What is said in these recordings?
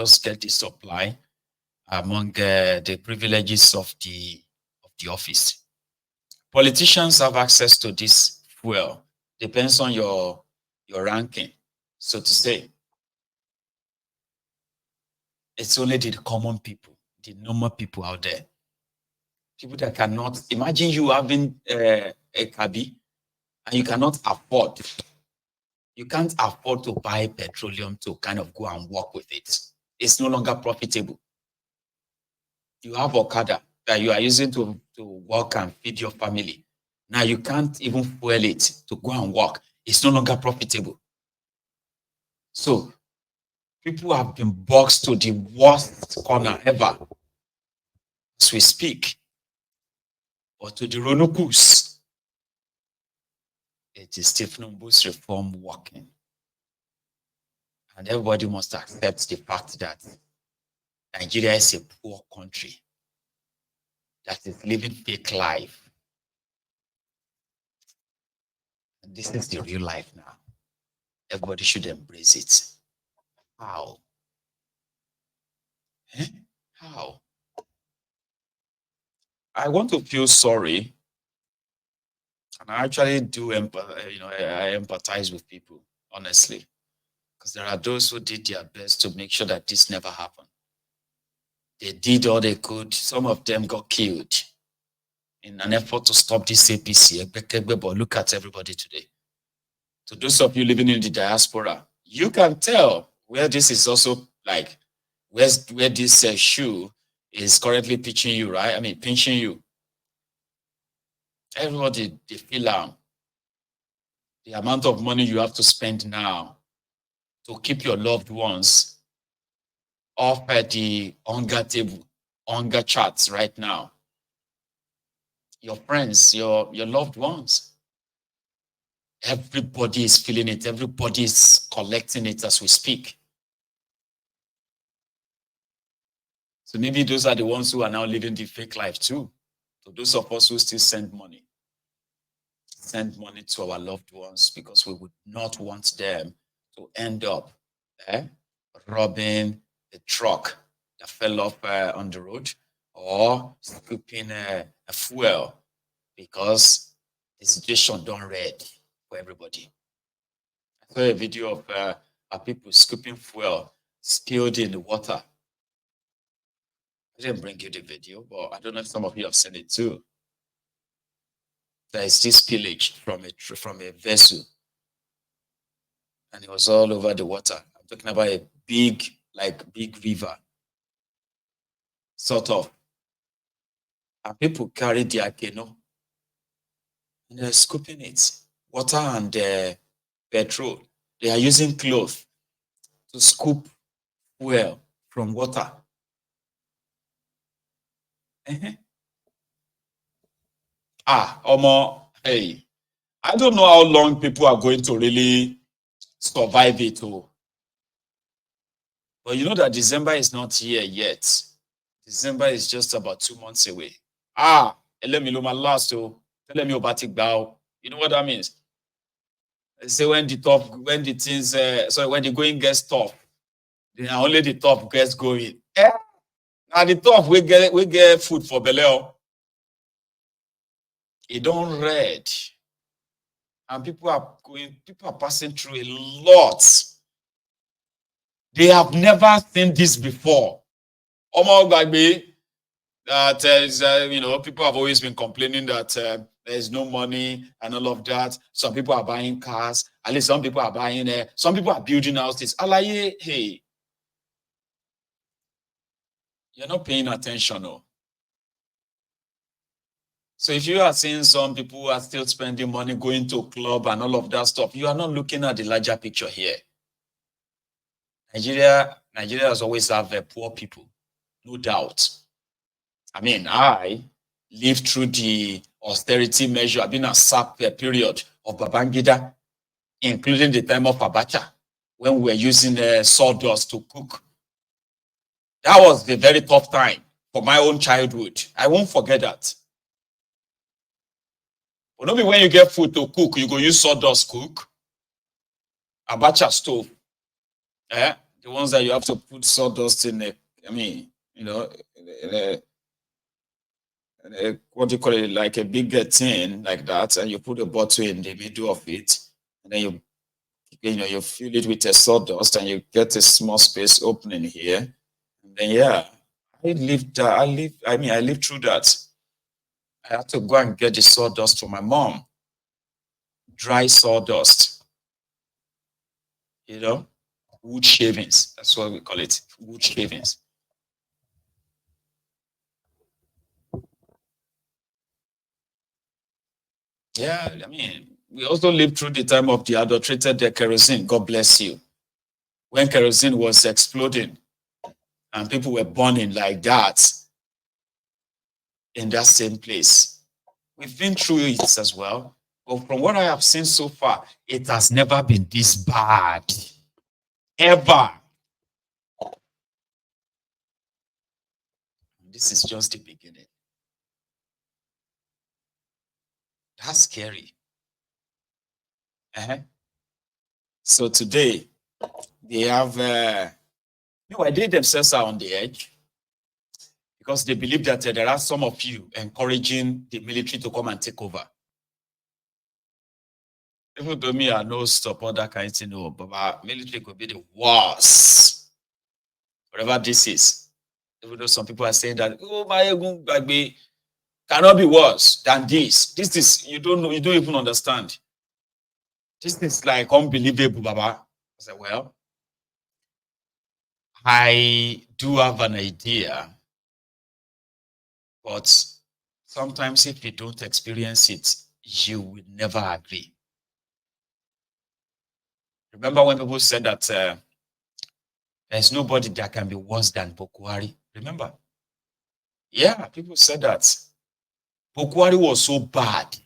just get the supply among the privileges of the office. Politicians have access to this fuel. Depends on your ranking, so to say. It's only the common people, the normal people out there. People that cannot imagine you having a cabi and you cannot afford. You can't afford to buy petroleum to kind of go and work with it. It's no longer profitable. You have Okada that you are using to work and feed your family. Now you can't even fuel it to go and work. It's no longer profitable. So people have been boxed to the worst corner ever as we speak. But to the Ronukus, it is Stephen Mbu's reform working. And everybody must accept the fact that Nigeria is a poor country that is living fake life. And this is the real life now. Everybody should embrace it. How? How? I want to feel sorry. And I actually do, I empathize with people, honestly. Because there are those who did their best to make sure that this never happened. They did all they could. Some of them got killed in an effort to stop this APC. But look at everybody today. To those of you living in the diaspora, you can tell where this is also like, where this shoe is currently pinching you, right? I mean, pinching you. Everybody, they feel the amount of money you have to spend now to keep your loved ones off at the hunger table, hunger charts right now. Your friends, your loved ones. Everybody is feeling it. Everybody is collecting it as we speak. So maybe those are the ones who are now living the fake life too. So those of us who still send money to our loved ones because we would not want them to end up robbing a truck that fell off on the road or scooping a fuel because the situation don't red for everybody. I saw a video of people scooping fuel spilled in the water. I didn't bring you the video, but I don't know if some of you have seen it too. There is this spillage from a vessel, and it was all over the water. I'm talking about a big river, sort of. And people carry their canoe and they're scooping it. Water and petrol. They are using cloth to scoop fuel from water. Hey, I don't know how long people are going to really survive it. But you know that December is not here yet. December is just about 2 months away. Let me know my last. Tell me about it now. You know what that means? They say when the going gets tough, then only the tough gets going. Now the tough we get food for belly. It don't red. And people are passing through a lot. They have never seen this before. That people have always been complaining that there's no money and all of that. Some people are buying cars. At least some people are buying some people are building houses. Hey, you're not paying attention, no. So if you are seeing some people who are still spending money going to a club and all of that stuff, you are not looking at the larger picture here. Nigeria has always have poor people, no doubt. I mean, I lived through the austerity measure. I've been a SAP period of Babangida, including the time of Abacha, when we were using sawdust to cook. That was a very tough time for my own childhood. I won't forget that. But maybe when you get food to cook, you go use sawdust cook. Abacha stove. The ones that you have to put sawdust in a, I mean, you know, in what do you call it, like a bigger tin like that, and you put a bottle in the middle of it, and then you fill it with a sawdust, and you get a small space opening here, and then yeah, I lived through that. I had to go and get the sawdust for my mom, dry sawdust, you know, wood shavings. That's what we call it, wood shavings. Yeah, I mean, we also lived through the time of the adulterated kerosene. God bless you. When kerosene was exploding and people were burning like that in that same place. We've been through it as well. But from what I have seen so far, it has never been this bad. Ever. This is just the beginning. That's scary. Uh-huh. So today, they have, they themselves are on the edge because they believe that there are some of you encouraging the military to come and take over. Even though me, I know support that kind of thing, no, but military could be the worst. Whatever this is. Even though some people are saying that, oh, my Bagbe cannot be worse than this. This is, you don't know, you don't even understand. This is like unbelievable, Baba. I said, well, I do have an idea, but sometimes if you don't experience it, you will never agree. Remember when people said that there's nobody that can be worse than Bokwari? Remember? Yeah, people said that. Bokwari was so bad.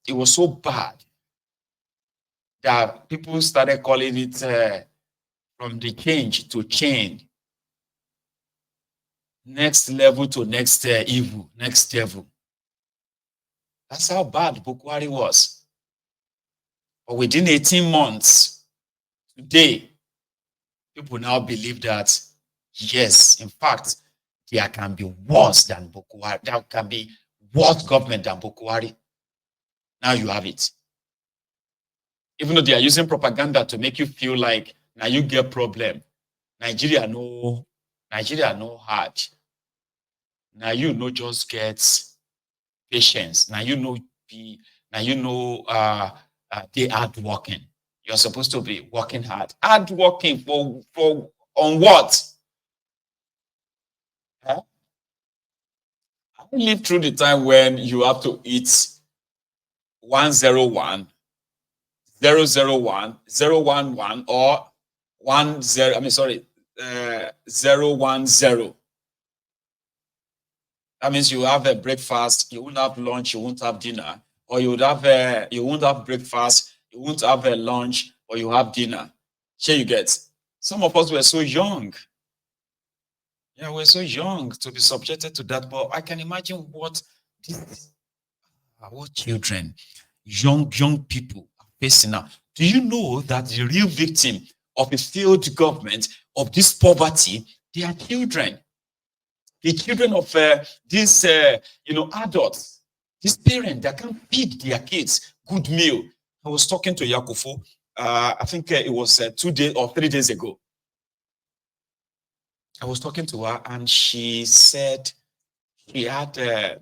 It was so bad that people started calling it from the change to chain. Next level to next evil, next devil. That's how bad Bokwari was. But within 18 months, today, people now believe that, yes, in fact, there can be worse than Bokwari. There can be worse government than Bokwari. Now you have it. Even though they are using propaganda to make you feel like now you get problem. Nigeria no hard. Now you know just get patience. Now they hard working. You're supposed to be working hard. Hard working for on what? Huh? I lived through the time when you have to eat 101, 001, 011, or 010. That means you have a breakfast, you won't have lunch, you won't have dinner, or you won't have breakfast, you won't have a lunch, or you have dinner. Here you get. Some of us were so young. Yeah, we're so young to be subjected to that. But I can imagine what children, young people are facing now. Do you know that the real victim of a failed government, of this poverty, they are children? The children of these, adults, these parents that can't feed their kids good meal. I was talking to Yakufo, I think it was 2 days or 3 days ago. I was talking to her and she said she had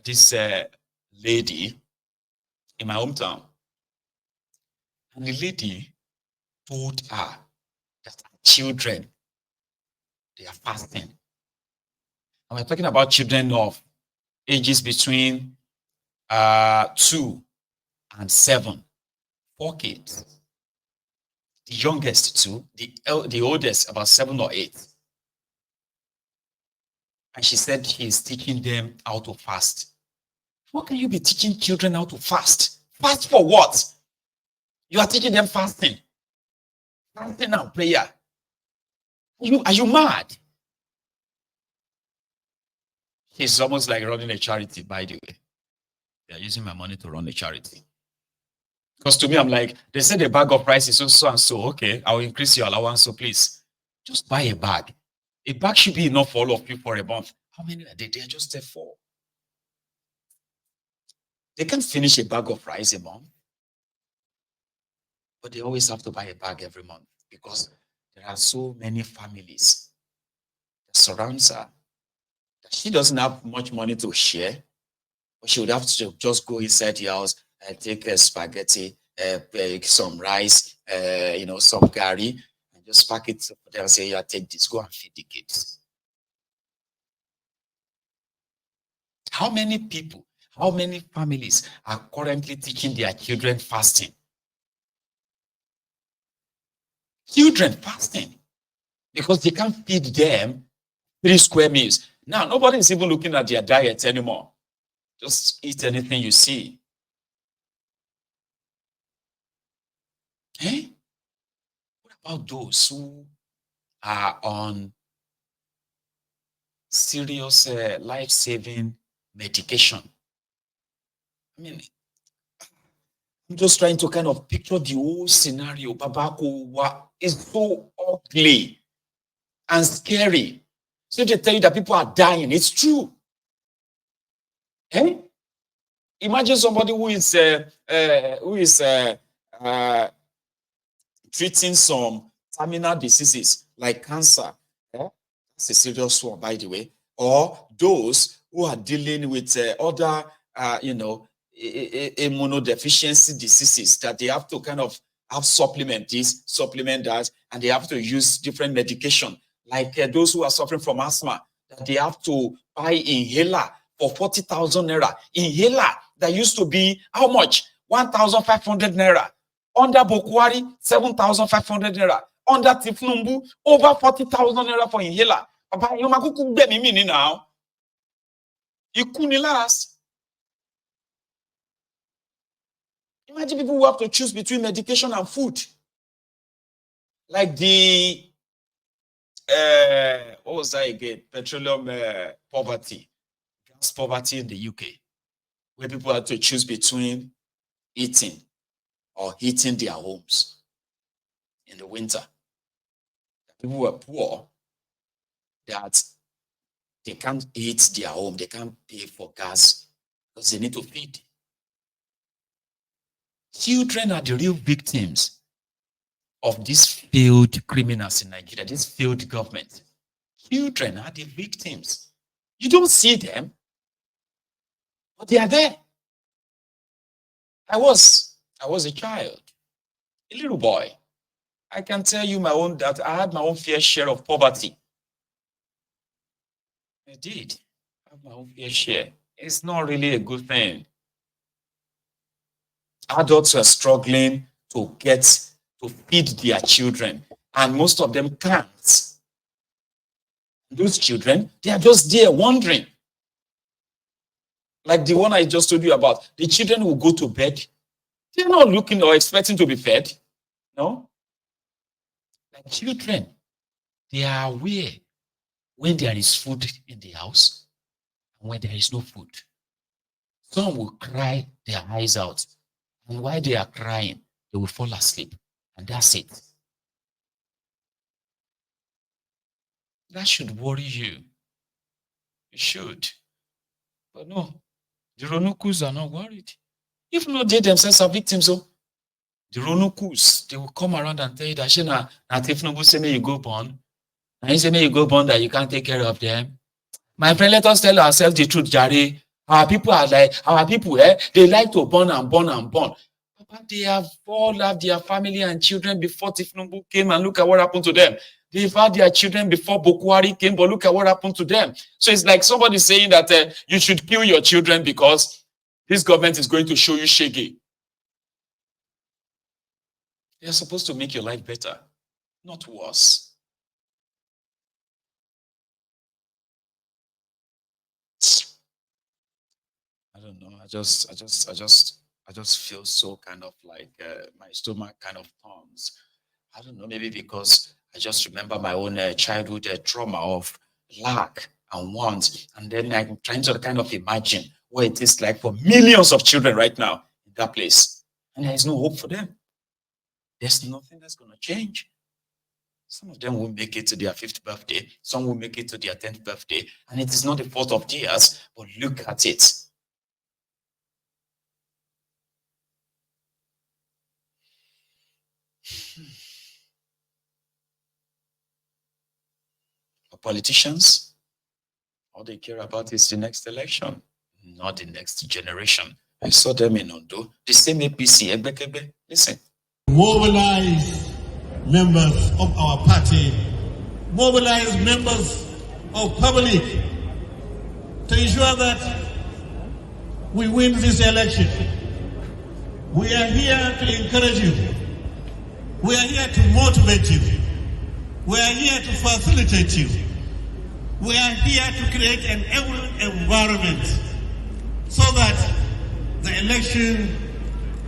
this lady in my hometown. And the lady told her that her children, they are fasting. And we're talking about children of ages between 2 and 7, 4 kids. The youngest 2, the oldest about 7 or 8. And she said she is teaching them how to fast. What can you be teaching children how to fast? Fast for what? You are teaching them fasting. Fasting and prayer. Are you mad? It's almost like running a charity, by the way. They are using my money to run a charity. Because to me, I'm like, they said a bag of rice is so and so. Okay, I'll increase your allowance. So please, just buy a bag. A bag should be enough for all of you for a month. How many are they? They're just there for. They can't finish a bag of rice a month, but they always have to buy a bag every month because there are so many families that surrounds her that she doesn't have much money to share, but she would have to just go inside the house and take a spaghetti, some rice, some curry, and just pack it for them and say, yeah, take this, go and feed the kids. How many people, how many families are currently teaching their children fasting? Children fasting because they can't feed them 3 square meals. Now, nobody is even looking at their diet anymore. Just eat anything you see. Eh? What about those who are on serious life-saving medication? I mean, I'm just trying to kind of picture the whole scenario. Babako is so ugly and scary. So they tell you that people are dying. It's true. Eh? Imagine somebody who is treating some terminal diseases like cancer. That's a serious one, by the way. Or those who are dealing with other, immunodeficiency diseases that they have to kind of have supplement this, supplement that, and they have to use different medication. Like those who are suffering from asthma, that they have to buy inhaler for 40,000 naira. Inhaler that used to be how much? 1,500 naira. Under Bokwari, 7,500 naira. Under Tifnumbu, over 40,000 naira for inhaler. Papa, you makuku gbemi mi now. Ikú ni last. Imagine people who have to choose between medication and food. Like the what was that again? Petroleum poverty, gas poverty in the UK, where people had to choose between eating or heating their homes in the winter. People were poor that they can't heat their home, they can't pay for gas because they need to feed. Children are the real victims of these failed criminals in Nigeria, this failed government. Children are the victims. You don't see them, but they are there. I was a child, a little boy. I can tell you that I had my own fair share of poverty. I did. I have my own fair share. It's not really a good thing. Adults are struggling to feed their children, and most of them can't. Those children, they are just there wondering. Like the one I just told you about, the children will go to bed. They're not looking or expecting to be fed. No. Like children, they are aware when there is food in the house and when there is no food. Some will cry their eyes out. And while they are crying, they will fall asleep. And that's it. That should worry you. It should. But no, the Ronukus are not worried. If not, they themselves are victims. So the Ronukus, they will come around and tell you that, Shena, if no say me you go born, and you say me you go born that you can't take care of them. My friend, let us tell ourselves the truth, Jare. Our people, they like to born and born and born. But they have all had their family and children before Tifnumbu came, and look at what happened to them. They've had their children before Bokwari came, but look at what happened to them. So it's like somebody saying that you should kill your children because this government is going to show you shege. They're supposed to make your life better, not worse. I don't know. I just feel so kind of like my stomach kind of turns. I don't know, maybe because I just remember my own childhood trauma of lack and want. And then I'm trying to kind of imagine what it is like for millions of children right now in that place. And there is no hope for them. There's nothing that's going to change. Some of them will make it to their 5th birthday. Some will make it to their 10th birthday. And it is not the fault of theirs, but look at it. For politicians, all they care about is the next election, not the next generation. I saw them in Ondo, the same APC, Ebekebe. Listen. Mobilize members of our party, mobilize members of public to ensure that we win this election. We are here to encourage you. We are here to motivate you. We are here to facilitate you. We are here to create an environment so that the election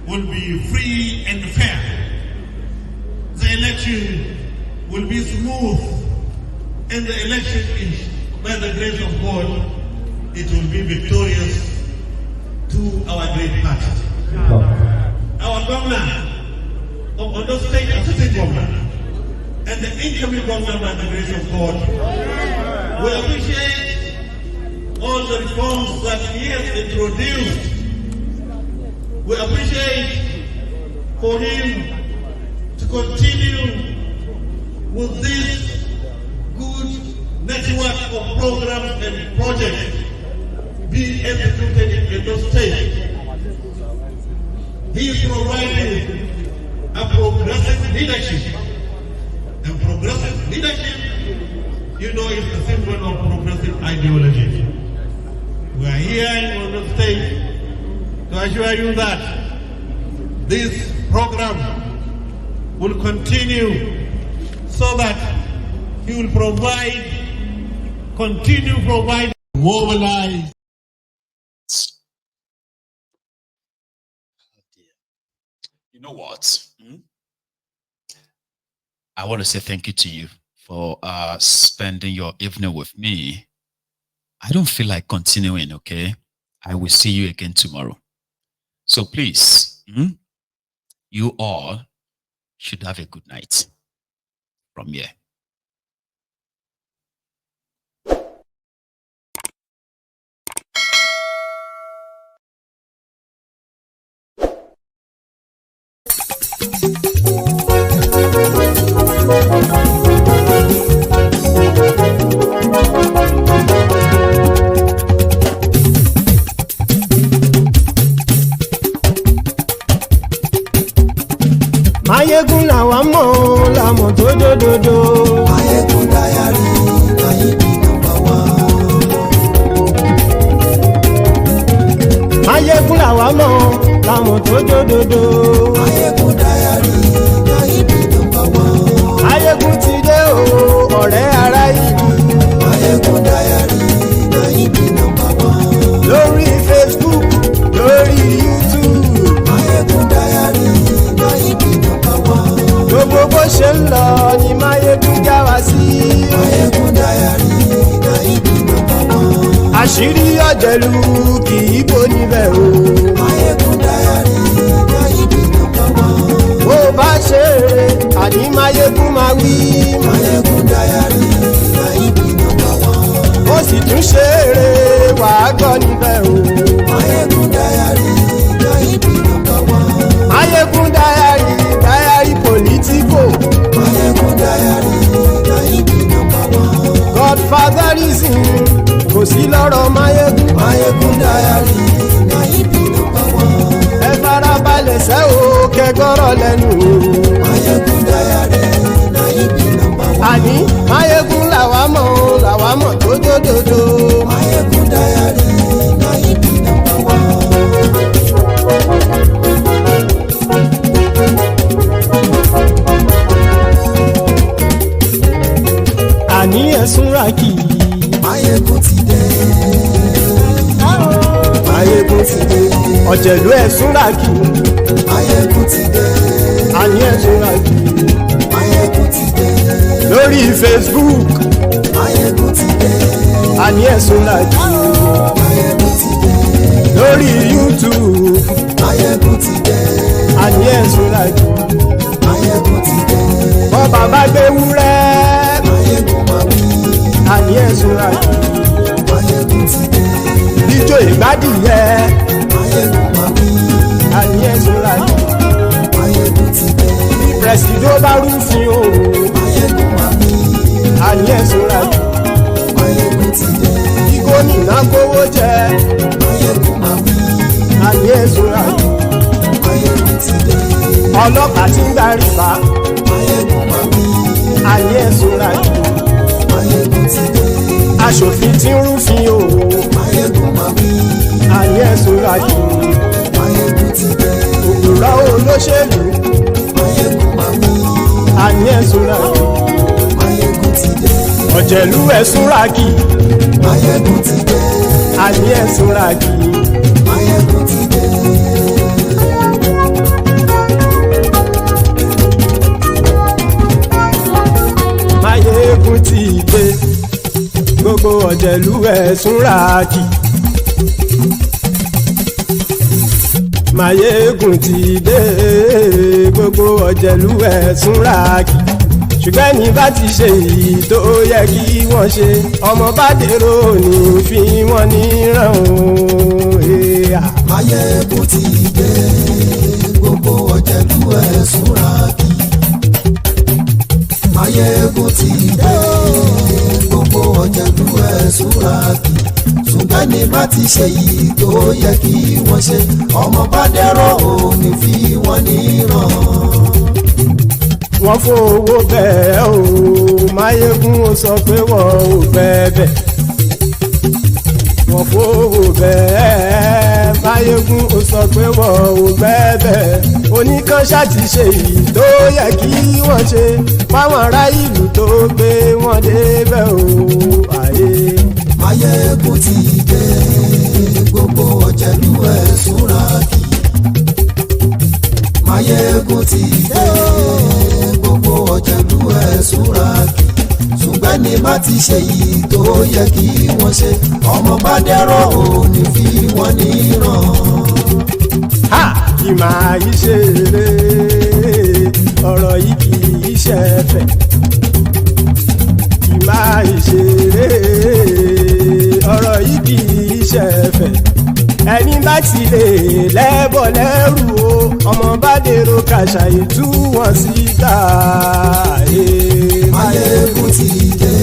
will be free and fair. The election will be smooth, and the election is, by the grace of God, it will be victorious to our great party. Our governor of Ondo State Assistant Governor and the incoming governor, by the grace of God, we appreciate all the reforms that he has introduced. We appreciate for him to continue with this good network of programs and projects being executed in Ondo State. He is providing a progressive leadership. And progressive leadership, you know, is the symbol of progressive ideology. We are here in Ondo State to assure you that this program will continue so that he will continue to provide, mobilize. You know what? I want to say thank you to you for spending your evening with me. I don't feel like continuing, okay? I will see you again tomorrow. So please, you all should have a good night from here. Mayegun làwa mọ̀ làmọ̀ tó dòdòdò. Mayegun Diary, Nayibi #1. Mayegun làwa mọ̀ làmọ̀ tó dòdòdò. Mayegun Diary, Nayibi #1. Mayegun ti dé o, ọ̀rẹ́ ará ìlú. Mayegun Diary, Nayibi #1. Lórí Facebook, lórí YouTube. Mayegun Diary, Nayibi #1. Gbogbo bó ṣe ń lọ ni Mayegun já wa sí. Mayegun Diary, Nayibi #1. Àṣírí ọ̀jẹ̀lú kì í bò níbẹ̀ o. Mayegun Diary, Nayibi #1. Bó bá ṣe eré, àní Mayegun máa wí. Mayegun Diary, Nayibi #1. Ó sì tún ṣe eré, wàá gbọ́ níbẹ̀ o. Mayegun Diary, Nayibi #1. Mayegun Diary, Diary Politico. Mayegun Diary, Nayibi #1. Godfatherism kò sí lọ́rọ̀ Mayegun. Mayegun Diary, Nayibi #1. Ẹ farabalẹ̀ sẹ́ o, kẹgọ́rọ̀ lẹ́nu o. Mayegun Diary, Nayibi #1. Àní Mayegun làwa mọ̀ tó dòdòdò. Mayegun Diary, Nayibi #1. Àní ẹ̀sùn ràkì. Mayegun ti dé. Mayegun ti dé. Ọ̀jẹ̀lú ẹ̀sùn ràkì. Mayegun ti dé. Àní ẹ̀sùn ràkì. Mayegun ti dé. Lórí Facebook. Mayegun ti dé. Àní ẹ̀sùn ràkì. Mayegun ti dé. Lórí YouTube. Mayegun ti dé. àní ẹ̀sùn làjò. Máyégún ti dé. bọ́ bàbá gbé wúrẹ́. Máyégún máa wí. àní ẹ̀sùn làjò. Máyégún ti dé. ijó ìgbádìyẹ. Máyégún máa wí. àní ẹ̀sùn làjò. Máyégún ti dé. pẹ̀sìdó bá rúfin o. Máyégún máa wí. àní ẹ̀sùn làjò. Máyégún ti dé. gómìnà kówó jẹ. Máyégún máa wí. àní ẹ̀sùn làjò. Máyégún ti dé. ọlọ́pàá tí ń darí bá. Máyégún máa wí. àní ẹ̀sùn làjò. Máyégún ti dé. aṣòfin tí ń rúfin o. Máyégún máa wí. àní ẹ̀sùn làjò. Máyégún ti dé. òpùrọ́ olóṣèlú. Máyégún máa wí. àní ẹ̀sùn làjò. Máyégún ti dé. ọ̀jẹ̀lú ẹ̀sùn ràgì. Máyégún ti dé. àní ẹ̀sùn ràgì. Máyégún ti dé. Máyégún ti dé. gbogbo ọ̀jẹ̀lú ẹ̀sùn ràgì. Máyégún ti dé. gbogbo ọ̀jẹ̀lú ẹ̀sùn ràgì. ṣùgbọ́n ní bá ti ṣe èyí tó yẹ kí wọ́n ṣe ọmọ bá dèrò ní fi wọ́n níran o. Máyégún ti dé. Gbogbo ọ̀jẹ̀lú ẹ̀sùn ràgì. Máyégún ti dé. Gbogbo ọ̀jẹ̀lú ẹ̀sùn ràgì. ṣùgbọ́n ní bá ti ṣe yìí tó yẹ kí wọ́n ṣe ọmọ bá dẹ́rọ̀ ò ní fi wọ́n níran. wọ́n fowó bẹ́ẹ̀ o Máyégún ó sọ pé wọ́n ò bẹ́ẹ̀ wọ́n fowó bẹ́ẹ̀ Máyégún ó sọ pé wọ́n ò bẹ́ẹ̀ oníkan ṣáàtì ṣe èyí tó yẹ kí wọ́n ṣe fáwọn ará ìlú tó gbé wọn débẹ̀ o àyè. Máyégún ti dé gbogbo ọ̀jẹ̀lú ẹ̀sùn ràkì. Máyégún ti dé gbogbo ọ̀jẹ̀lú ẹ̀sùn ràkì. ṣùgbọ́n ní má ti ṣe yìí tó yẹ kí wọ́n ṣe ọmọ bá dẹ́rọ̀ ò ní fi wọ́n níran. kì máa yí ṣe eré ọ̀rọ̀ yìí kì í ṣe ẹ̀fẹ̀ kì máa yí ṣe eré ọ̀rọ̀ yìí kì í ṣe ẹ̀fẹ̀ ẹni bá ti lè lẹ́bọ̀ lẹ́rù o ọmọ bá dèrò kàṣà ìtú wọn síta. Máyégún ti dé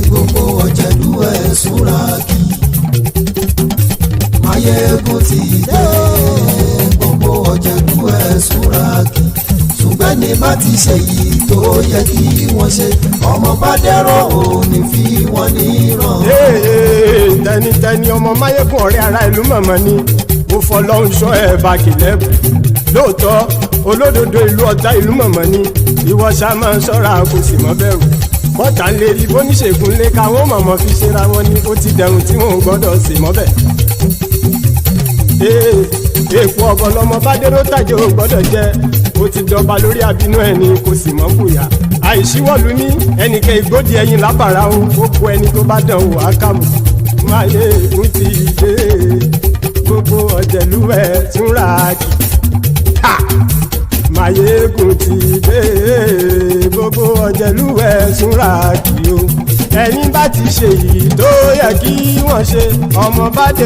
gbogbo ọ̀jẹ̀lú ẹ̀sùn ràkì. Máyégún ti dé gbogbo ọ̀jẹ̀lú ẹ̀sùn ràkì. ṣùgbọ́n ní bá ti ṣe yìí tó yẹ kí wọ́n ṣe ọmọ bá dẹ́rọ̀ ò ní fi wọ́n níran. tẹnitẹni ọmọ Máyégún ọ̀rẹ́ ara ìlú mọ̀mọ́ ni mo fọlọ́hún ṣọ́ ẹ̀ bá kìlẹ́bù lóòótọ́ olódodo ìlú ọ̀tá ìlú mọ̀mọ́ ni ìwọ ṣá máa ń ṣọ́ra kò sì mọ́ bẹ̀rù bọ́tà ń lè rí bóníṣègùn lé káwọn mọ̀mọ́ fi ṣera wọn ni ó ti dẹrùn tí wọn ò gbọ́dọ̀ sì mọ́ bẹ̀. èèpo ọ̀bọ lọmọ bá dérò tàjẹ́ ò gbọ́dọ̀ jẹ́ ó ti dọba lórí àbínú ẹni kò sì mọ́ bùyà àìsíwọ́lu ní ẹnìkẹ́ ìgbódì ẹyin lábàrá o ó kó ẹni tó bá dán o àkàmù. Máyégún ti dé gbogbo ọ̀jẹ̀lú ẹ̀sùn ràkì. Máyégún ti dé gbogbo ọ̀jẹ̀lú ẹ̀sùn ràkì o ẹni bá ti ṣe yìí tó yẹ kí wọ́n ṣe ọmọ bá dé.